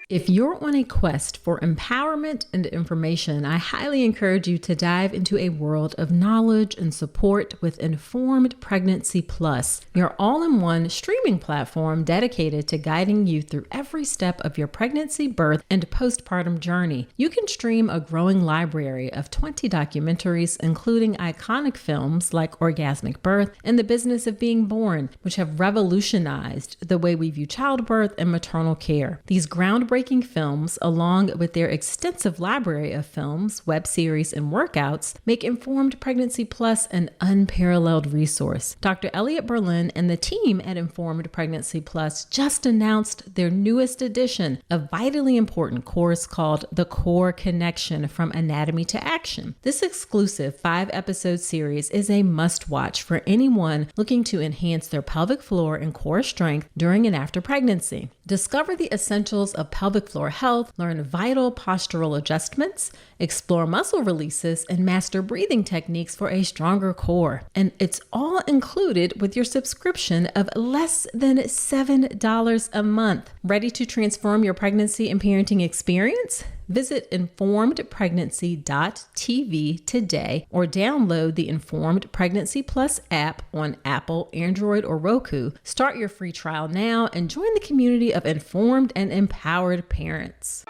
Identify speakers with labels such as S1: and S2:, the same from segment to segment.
S1: If you're on a quest for empowerment and information, I highly encourage you to dive into a world of knowledge and support with Informed Pregnancy Plus, your all-in-one streaming platform dedicated to guiding you through every step of your pregnancy, birth, and postpartum journey. You can stream a growing library of 20 documentaries, including iconic films like Orgasmic Birth and The Business of Being Born, which have revolutionized the way we view childbirth and maternal care. These groundbreaking films, along with their extensive library of films, web series, and workouts, make Informed Pregnancy Plus an unparalleled resource. Dr. Elliot Berlin and the team at Informed Pregnancy Plus just announced their newest edition, a vitally important course called The Core Connection from Anatomy to Action. This exclusive 5-episode series is a must-watch for anyone looking to enhance their pelvic floor and core strength during and after pregnancy. Discover the essentials of pelvic floor health, learn vital postural adjustments, explore muscle releases, and master breathing techniques for a stronger core. And it's all included with your subscription of less than $7 a month. Ready to transform your pregnancy and parenting experience? Visit informedpregnancy.tv today or download the Informed Pregnancy Plus app on Apple, Android, or Roku. Start your free trial now and join the community of informed and empowered parents.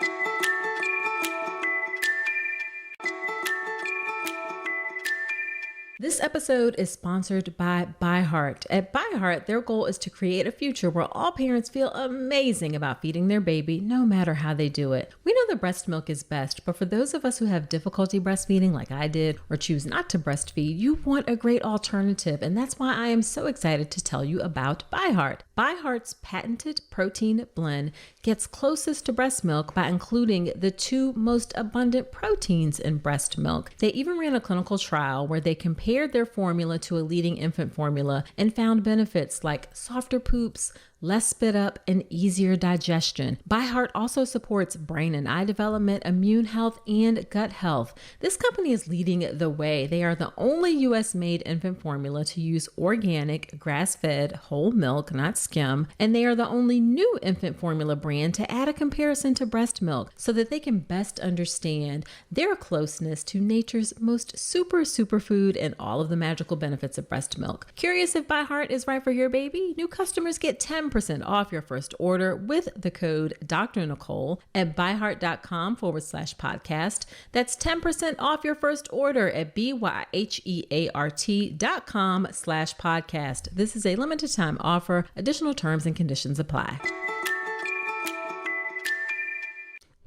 S1: This episode is sponsored by ByHeart. At ByHeart, their goal is to create a future where all parents feel amazing about feeding their baby, no matter how they do it. We know that breast milk is best, but for those of us who have difficulty breastfeeding like I did or choose not to breastfeed, you want a great alternative, and that's why I am so excited to tell you about ByHeart. ByHeart's patented protein blend gets closest to breast milk by including the 2 most abundant proteins in breast milk. They even ran a clinical trial where they compared their formula to a leading infant formula and found benefits like softer poops, less spit up, and easier digestion. ByHeart also supports brain and eye development, immune health, and gut health. This company is leading the way. They are the only US-made infant formula to use organic, grass-fed, whole milk, not skim, and they are the only new infant formula brand to add a comparison to breast milk so that they can best understand their closeness to nature's most superfood and all of the magical benefits of breast milk. Curious if ByHeart is right for your baby? New customers get 10% off your first order with the code Dr. Nicole at byheart.com/podcast. That's 10% off your first order at byheart.com/podcast. This is a limited time offer. Additional terms and conditions apply.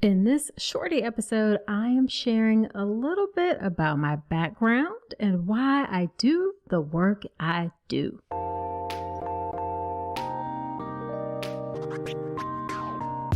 S1: In this shorty episode, I am sharing a little bit about my background and why I do the work I do.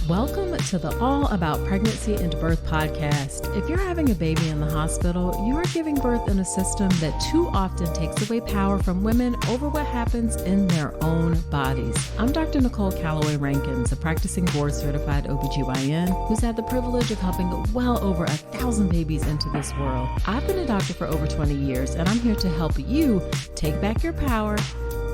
S1: Welcome to the All About Pregnancy and Birth podcast. If you're having a baby in the hospital, you are giving birth in a system that too often takes away power from women over what happens in their own bodies. I'm Dr. Nicole Calloway Rankins, a practicing board-certified OBGYN who's had the privilege of helping well over 1,000 babies into this world. I've been a doctor for over 20 years, and I'm here to help you take back your power,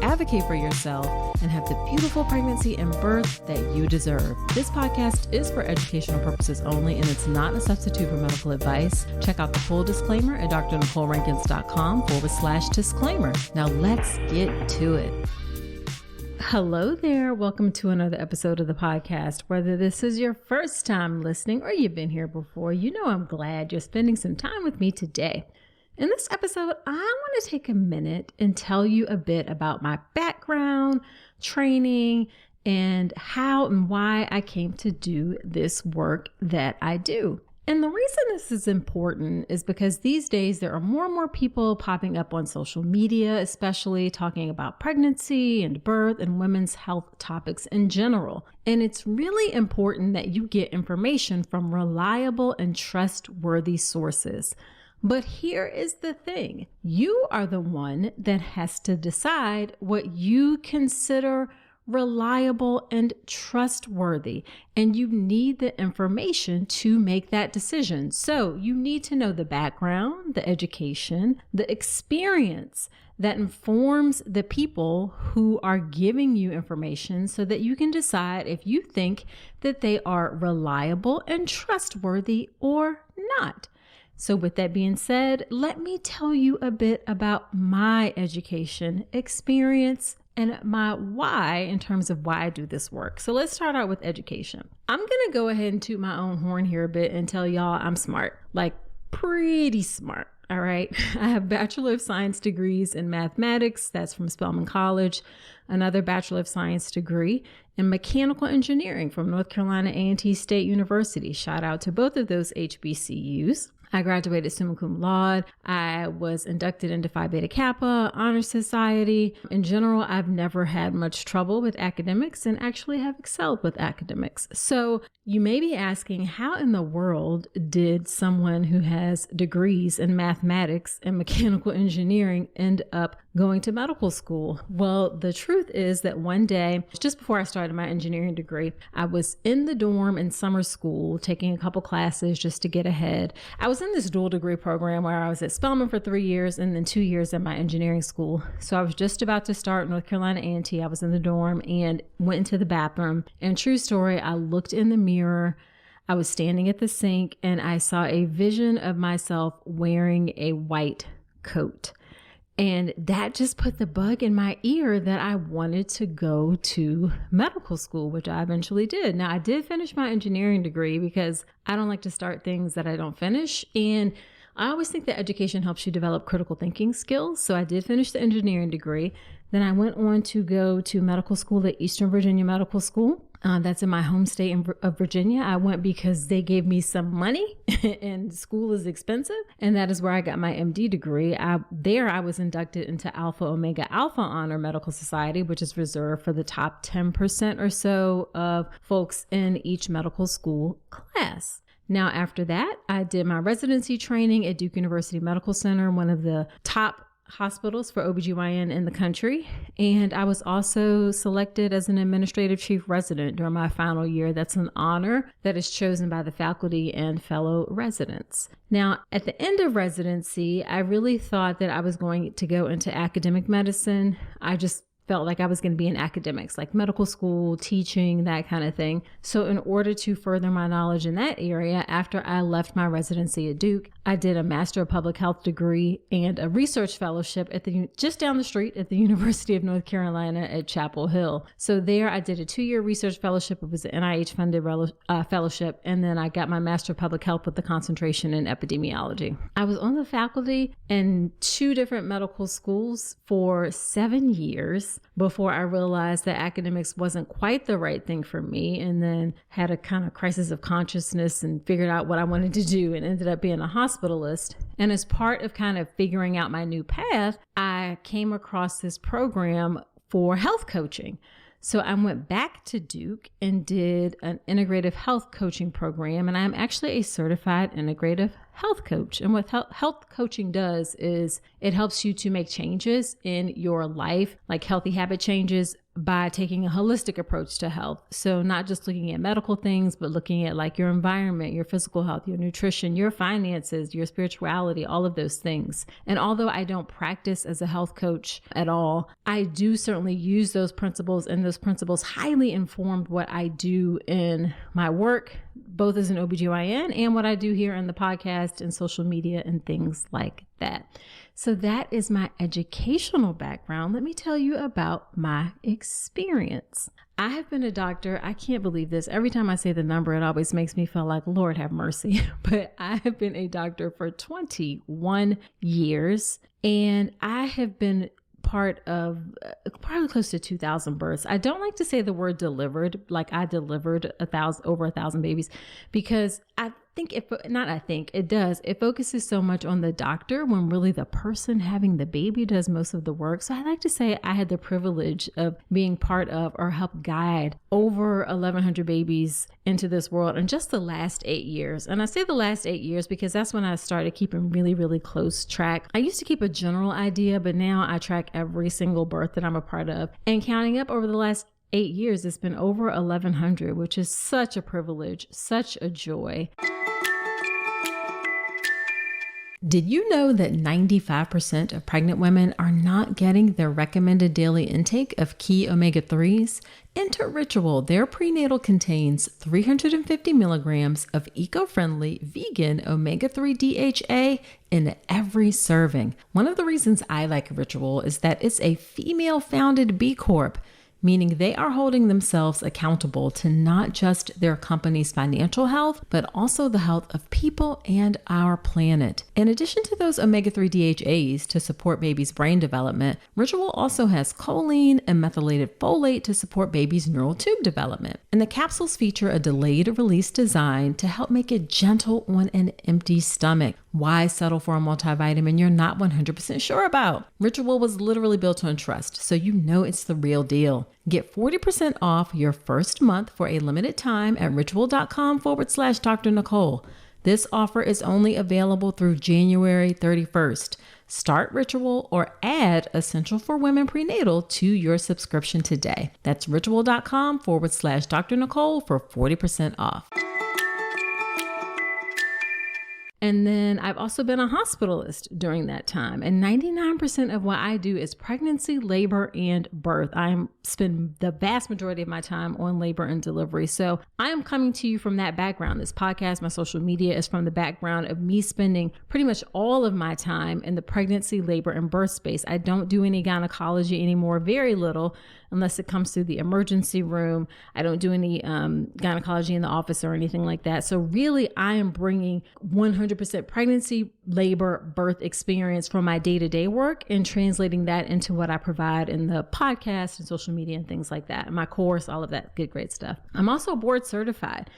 S1: advocate for yourself, and have the beautiful pregnancy and birth that you deserve. This podcast is for educational purposes only, and it's not a substitute for medical advice. Check out the full disclaimer at drnicolerankins.com/disclaimer. Now let's get to it. Hello there. Welcome to another episode of the podcast. Whether this is your first time listening or you've been here before, you know I'm glad you're spending some time with me today. In this episode, I want to take a minute and tell you a bit about my background, training, and how and why I came to do this work that I do. And the reason this is important is because these days there are more and more people popping up on social media, especially talking about pregnancy and birth and women's health topics in general. And it's really important that you get information from reliable and trustworthy sources. But here is the thing. You are the one that has to decide what you consider reliable, and trustworthy. And you need the information to make that decision. So you need to know the background, the education, the experience that informs the people who are giving you information so that you can decide if you think that they are reliable and trustworthy or not. So with that being said, let me tell you a bit about my education experience and my why in terms of why I do this work. So let's start out with education. I'm going to go ahead and toot my own horn here a bit and tell y'all I'm smart, like pretty smart. All right. I have Bachelor of Science degrees in mathematics. That's from Spelman College. Another Bachelor of Science degree in mechanical engineering from North Carolina A&T State University. Shout out to both of those HBCUs. I graduated summa cum laude. I was inducted into Phi Beta Kappa, Honor Society. In general, I've never had much trouble with academics and actually have excelled with academics. So you may be asking, how in the world did someone who has degrees in mathematics and mechanical engineering end up going to medical school? Well, the truth is that one day, just before I started my engineering degree, I was in the dorm in summer school taking a couple classes just to get ahead. I was in this dual degree program where I was at Spelman for 3 years and then 2 years at my engineering school. So I was just about to start North Carolina A&T. I was in the dorm and went into the bathroom. And true story, I looked in the mirror. I was standing at the sink and I saw a vision of myself wearing a white coat. And that just put the bug in my ear that I wanted to go to medical school, which I eventually did. Now, I did finish my engineering degree because I don't like to start things that I don't finish. And I always think that education helps you develop critical thinking skills. So I did finish the engineering degree. Then I went on to go to medical school at Eastern Virginia Medical School. That's in my home state of Virginia. I went because they gave me some money and school is expensive. And that is where I got my MD degree. I was inducted into Alpha Omega Alpha Honor Medical Society, which is reserved for the top 10% or so of folks in each medical school class. Now, after that, I did my residency training at Duke University Medical Center, one of the top hospitals for OBGYN in the country. And I was also selected as an administrative chief resident during my final year. That's an honor that is chosen by the faculty and fellow residents. Now, at the end of residency, I really thought that I was going to go into academic medicine. I just felt like I was going to be in academics, like medical school, teaching, that kind of thing. So in order to further my knowledge in that area, after I left my residency at Duke, I did a Master of Public Health degree and a research fellowship at just down the street at the University of North Carolina at Chapel Hill. So there I did a 2-year research fellowship. It was an NIH-funded fellowship. And then I got my Master of Public Health with the concentration in epidemiology. I was on the faculty in 2 different medical schools for 7 years before I realized that academics wasn't quite the right thing for me, and then had a kind of crisis of consciousness and figured out what I wanted to do and ended up being a hospitalist. And as part of kind of figuring out my new path, I came across this program for health coaching. So I went back to Duke and did an integrative health coaching program, and I'm actually a certified integrative health coach. And what health coaching does is it helps you to make changes in your life, like healthy habit changes, by taking a holistic approach to health. So not just looking at medical things, but looking at like your environment, your physical health, your nutrition, your finances, your spirituality, all of those things. And although I don't practice as a health coach at all, I do certainly use those principles, and those principles highly informed what I do in my work, both as an OBGYN and what I do here in the podcast and social media and things like that. So that is my educational background. Let me tell you about my experience. I have been a doctor. I can't believe this. Every time I say the number, it always makes me feel like, Lord have mercy. But I have been a doctor for 21 years, and I have been part of probably close to 2,000 births. I don't like to say the word delivered, like I delivered over 1,000 babies, because it focuses so much on the doctor when really the person having the baby does most of the work. So I like to say I had the privilege of being part of or help guide over 1,100 babies into this world in just the last 8 years. And I say the last 8 years because that's when I started keeping really, really close track. I used to keep a general idea, but now I track every single birth that I'm a part of. And counting up over the last 8 years, it's been over 1,100, which is such a privilege, such a joy. Did you know that 95% of pregnant women are not getting their recommended daily intake of key omega-3s? Enter Ritual. Their prenatal contains 350 milligrams of eco-friendly vegan omega-3 DHA in every serving. One of the reasons I like Ritual is that it's a female-founded B Corp, meaning they are holding themselves accountable to not just their company's financial health, but also the health of people and our planet. In addition to those omega-3 DHAs to support baby's brain development, Ritual also has choline and methylated folate to support baby's neural tube development. And the capsules feature a delayed release design to help make it gentle on an empty stomach. Why settle for a multivitamin you're not 100% sure about? Ritual was literally built on trust, so you know it's the real deal. Get 40% off your first month for a limited time at ritual.com/Dr. Nicole. This offer is only available through January 31st. Start Ritual or add Essential for Women Prenatal to your subscription today. That's ritual.com/Dr. Nicole for 40% off. And then I've also been a hospitalist during that time. And 99% of what I do is pregnancy, labor, and birth. I spend the vast majority of my time on labor and delivery. So I am coming to you from that background. This podcast, my social media is from the background of me spending pretty much all of my time in the pregnancy, labor, and birth space. I don't do any gynecology anymore, very little, unless it comes through the emergency room. I don't do any gynecology in the office or anything like that. So really, I am bringing 100% pregnancy, labor, birth experience from my day-to-day work and translating that into what I provide in the podcast and social media and things like that. And my course, all of that good, great stuff. I'm also board certified.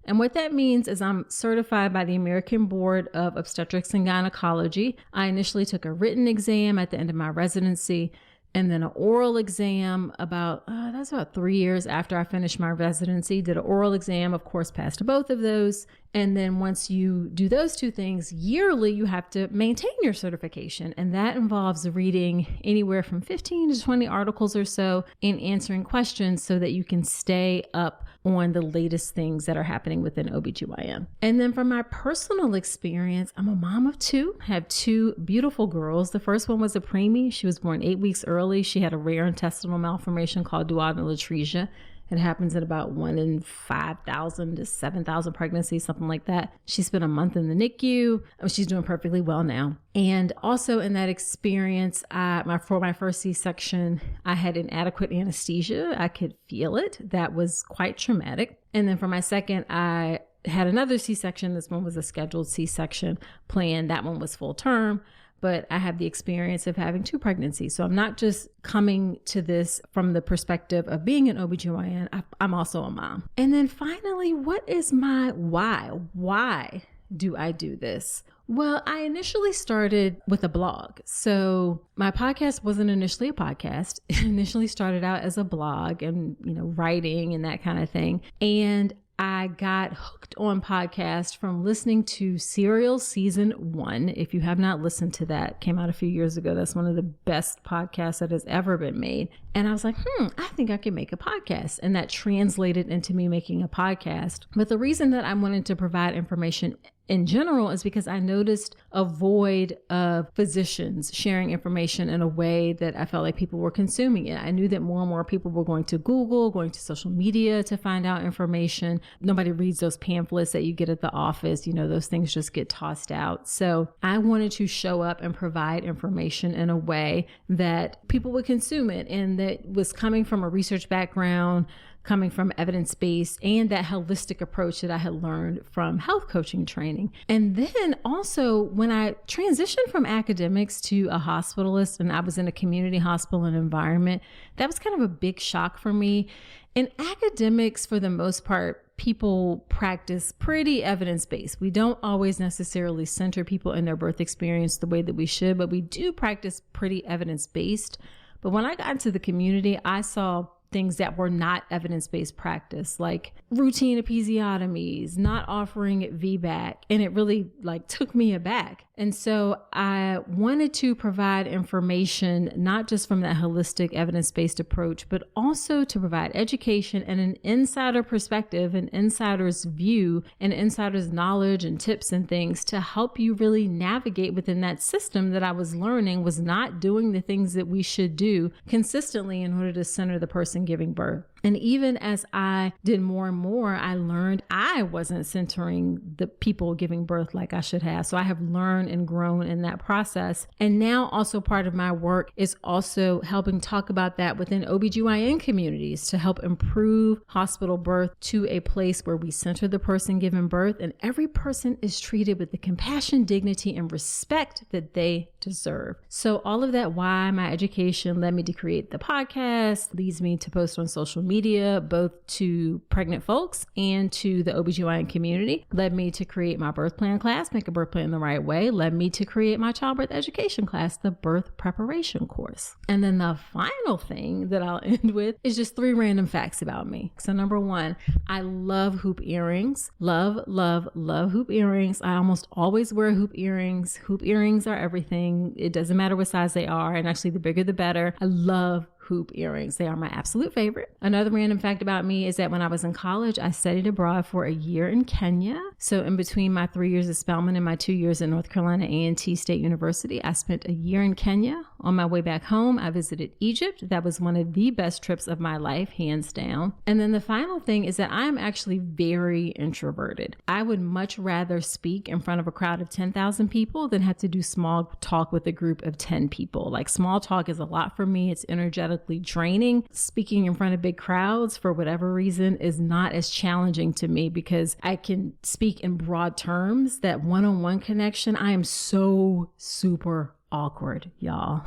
S1: And what that means is I'm certified by the American Board of Obstetrics and Gynecology. I initially took a written exam at the end of my residency, and then an oral exam that's about 3 years after I finished my residency. Did an oral exam, of course, passed both of those. And then once you do those two things yearly, you have to maintain your certification. And that involves reading anywhere from 15 to 20 articles or so and answering questions so that you can stay up on the latest things that are happening within OBGYN. And then from my personal experience, I'm a mom of two, have two beautiful girls. The first one was a preemie. She was born 8 weeks early. She had a rare intestinal malformation called duodenal atresia. It happens in about 1 in 5,000 to 7,000 pregnancies, something like that. She spent a month in the NICU. She's doing perfectly well now. And also in that experience, for my first C-section, I had inadequate anesthesia. I could feel it. That was quite traumatic. And then for my second, I had another C-section. This one was a scheduled C-section planned. That one was full term. But I have the experience of having two pregnancies. So I'm not just coming to this from the perspective of being an OBGYN, I'm also a mom. And then finally, what is my why? Why do I do this? Well, I initially started with a blog. So my podcast wasn't initially a podcast. It initially started out as a blog and, writing and that kind of thing. And I got hooked on podcast from listening to Serial Season 1. If you have not listened to that, came out a few years ago. That's one of the best podcasts that has ever been made. And I was like, I think I can make a podcast. And that translated into me making a podcast. But the reason that I wanted to provide information in general is because I noticed a void of physicians sharing information in a way that I felt like people were consuming it. I knew that more and more people were going to Google, going to social media to find out information. Nobody reads those pamphlets that you get at the office. Those things just get tossed out. So I wanted to show up and provide information in a way that people would consume it, and that was coming from a research background, coming from evidence-based, and that holistic approach that I had learned from health coaching training. And then also when I transitioned from academics to a hospitalist, and I was in a community hospital and environment, that was kind of a big shock for me. In academics, for the most part, people practice pretty evidence-based. We don't always necessarily center people in their birth experience the way that we should, but we do practice pretty evidence-based. But when I got into the community, I saw things that were not evidence-based practice, like routine episiotomies, not offering VBAC. And it really took me aback. And so I wanted to provide information, not just from that holistic evidence-based approach, but also to provide education and an insider perspective, an insider's view, and insider's knowledge and tips and things to help you really navigate within that system that I was learning was not doing the things that we should do consistently in order to center the person giving birth. And even as I did more and more, I learned I wasn't centering the people giving birth like I should have. So I have learned and grown in that process. And now also part of my work is also helping talk about that within OBGYN communities to help improve hospital birth to a place where we center the person giving birth and every person is treated with the compassion, dignity, and respect that they deserve. So all of that, why my education led me to create the podcast, leads me to post on social media, both to pregnant folks and to the OBGYN community, led me to create my birth plan class, Make a Birth Plan the Right Way, led me to create my childbirth education class, the birth preparation course. And then the final thing that I'll end with is just 3 random facts about me. So number 1, I love hoop earrings. Love, love, love hoop earrings. I almost always wear hoop earrings. Hoop earrings are everything. It doesn't matter what size they are. And actually the bigger the better. I love hoop earrings. They are my absolute favorite. Another random fact about me is that when I was in college, I studied abroad for a year in Kenya. So in between my 3 years at Spelman and my 2 years at North Carolina A&T State University, I spent a year in Kenya. On my way back home, I visited Egypt. That was one of the best trips of my life, hands down. And then the final thing is that I am actually very introverted. I would much rather speak in front of a crowd of 10,000 people than have to do small talk with a group of 10 people. Small talk is a lot for me. It's energetically draining. Speaking in front of big crowds, for whatever reason, is not as challenging to me because I can speak in broad terms. That one-on-one connection, I am so super awkward, y'all.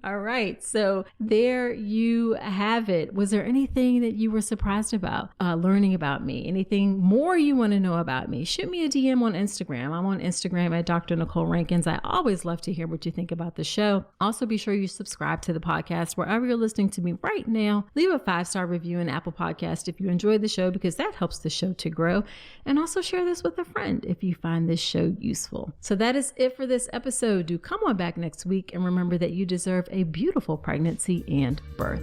S1: All right. So there you have it. Was there anything that you were surprised about learning about me? Anything more you want to know about me? Shoot me a DM on Instagram. I'm on Instagram at Dr. Nicole Rankins. I always love to hear what you think about the show. Also, be sure you subscribe to the podcast wherever you're listening to me right now. Leave a 5-star review in Apple Podcast if you enjoyed the show, because that helps the show to grow. And also share this with a friend if you find this show useful. So that is it for this episode. Do come on back next week and remember that you deserve a beautiful pregnancy and birth.